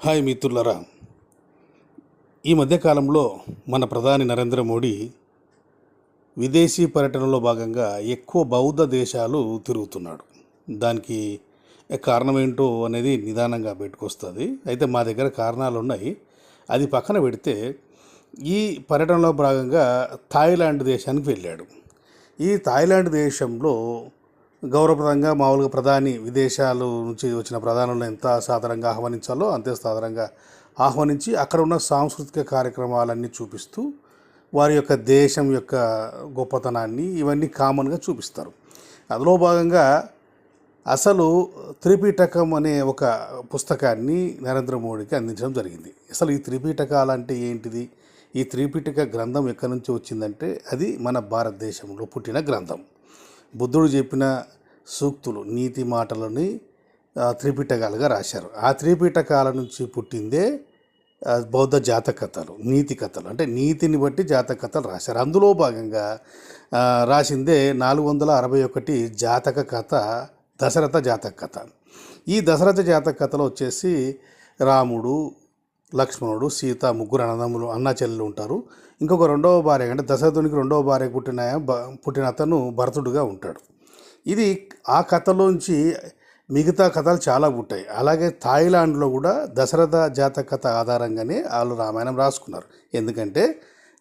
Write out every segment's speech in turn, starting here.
Hi మిత్రులరా, ఈ మధ్యకాలంలో మన ప్రధాని నరేంద్ర మోడీ విదేశీ పర్యటనలో భాగంగా ఎక్కువ బౌద్ధ దేశాలు తిరుగుతున్నాడు. దానికి కారణం ఏంటో అనేది నిదానంగా పెట్టుకొస్తుంది. అయితే మా దగ్గర కారణాలు ఉన్నాయి. అది పక్కన పెడితే ఈ పర్యటనలో భాగంగా థాయిలాండ్ దేశానికి వెళ్ళాడు. ఈ థాయిలాండ్ దేశంలో గౌరవప్రదంగా మామూలుగా ప్రధాని విదేశాల నుంచి వచ్చిన ప్రధానులను ఎంత సాధారణంగా ఆహ్వానించాలో అంతే సాధారణంగా ఆహ్వానించి అక్కడ ఉన్న సాంస్కృతిక కార్యక్రమాలన్నీ చూపిస్తూ వారి యొక్క దేశం యొక్క గొప్పతనాన్ని ఇవన్నీ కామన్గా చూపిస్తారు. అందులో భాగంగా అసలు త్రిపిటకం అనే ఒక పుస్తకాన్ని నరేంద్ర మోడీకి అందించడం జరిగింది. అసలు ఈ త్రిపిటకాలు అంటే ఏంటిది? ఈ త్రిపిటక గ్రంథం ఎక్కడి నుంచి వచ్చిందంటే అది మన భారతదేశంలో పుట్టిన గ్రంథం. బుద్ధుడు చెప్పిన సూక్తులు, నీతి మాటలని త్రిపిటకాలుగా రాశారు. ఆ త్రిపిటకాల నుంచి పుట్టిందే బౌద్ధ జాతక కథలు, నీతి కథలు. అంటే నీతిని బట్టి జాతక కథలు రాశారు. అందులో భాగంగా రాసిందే 461 జాతక కథ, దశరథ జాతక కథ. ఈ దశరథ జాతక కథలో వచ్చేసి రాముడు, లక్ష్మణుడు, సీత ముగ్గురు అన్నదమ్ములు, అన్న చెల్లెలు ఉంటారు. ఇంకొక రెండవ భార్య అంటే దశరథునికి రెండవ భార్య పుట్టిన అతను భరతుడుగా ఉంటాడు. ఇది ఆ కథలోంచి మిగతా కథలు చాలా పుట్టాయి. అలాగే థాయిలాండ్లో కూడా దశరథ జాతక కథ ఆధారంగానే వాళ్ళు రామాయణం రాసుకున్నారు. ఎందుకంటే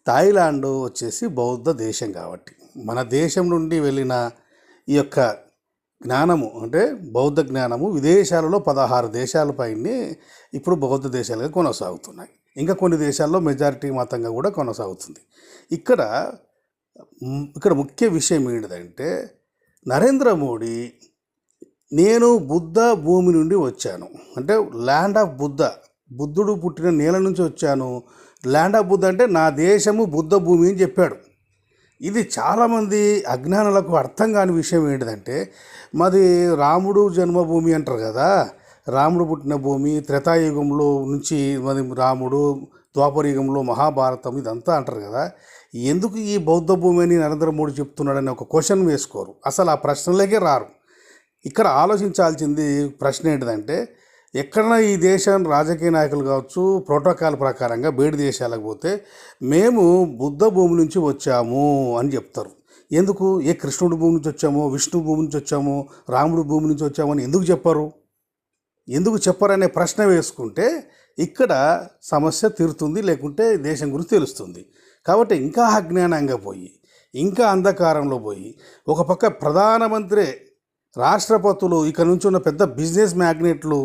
థాయిలాండ్ వచ్చేసి బౌద్ధ దేశం కాబట్టి మన దేశం నుండి వెళ్ళిన ఈ యొక్క జ్ఞానము అంటే బౌద్ధ జ్ఞానము విదేశాలలో 16 దేశాలపైనే ఇప్పుడు బౌద్ధ దేశాలుగా కొనసాగుతున్నాయి. ఇంకా కొన్ని దేశాల్లో మెజారిటీ మతంగా కూడా కొనసాగుతుంది. ఇక్కడ ముఖ్య విషయం ఏంటిదంటే నరేంద్ర మోడీ నేను బుద్ధ భూమి నుండి వచ్చాను అంటే ల్యాండ్ ఆఫ్ బుద్ధ, బుద్ధుడు పుట్టిన నేల నుంచి వచ్చాను. ల్యాండ్ ఆఫ్ బుద్ధ అంటే నా దేశము బుద్ధ భూమి అని చెప్పాడు. ఇది చాలామంది అజ్ఞానులకు అర్థం కాని విషయం ఏంటిదంటే మాది రాముడు జన్మభూమి అంటారు కదా, రాముడు పుట్టిన భూమి, త్రేతాయుగంలో నుంచి మరి రాముడు, ద్వాపరయుగంలో మహాభారతం ఇదంతా అంటారు కదా. ఎందుకు ఈ బౌద్ధ భూమి అని నరేంద్ర మోడీ చెప్తున్నాడని ఒక క్వశ్చన్ వేసుకోరు, అసలు ఆ ప్రశ్నలకే రారు. ఇక్కడ ఆలోచించాల్సింది ప్రశ్న ఏంటిదంటే ఎక్కడైనా ఈ దేశం రాజకీయ నాయకులు కావచ్చు ప్రోటోకాల్ ప్రకారంగా బయట దేశాలకు పోతే మేము బుద్ధ భూమి నుంచి వచ్చాము అని చెప్తారు. ఎందుకు? ఏ కృష్ణుడి భూమి నుంచి వచ్చామో, విష్ణు భూమి నుంచి వచ్చామో, రాముడి భూమి నుంచి వచ్చామో అని ఎందుకు చెప్పరు? ఎందుకు చెప్పరనే ప్రశ్న వేసుకుంటే ఇక్కడ సమస్య తీరుతుంది, లేకుంటే దేశం గురించి తెలుస్తుంది. కాబట్టి ఇంకా అజ్ఞానంగా పోయి ఇంకా అంధకారంలో పోయి ఒక పక్క ప్రధానమంత్రి, రాష్ట్రపతులు, ఇక నుంచి ఉన్న పెద్ద బిజినెస్ మ్యాగ్నెట్లు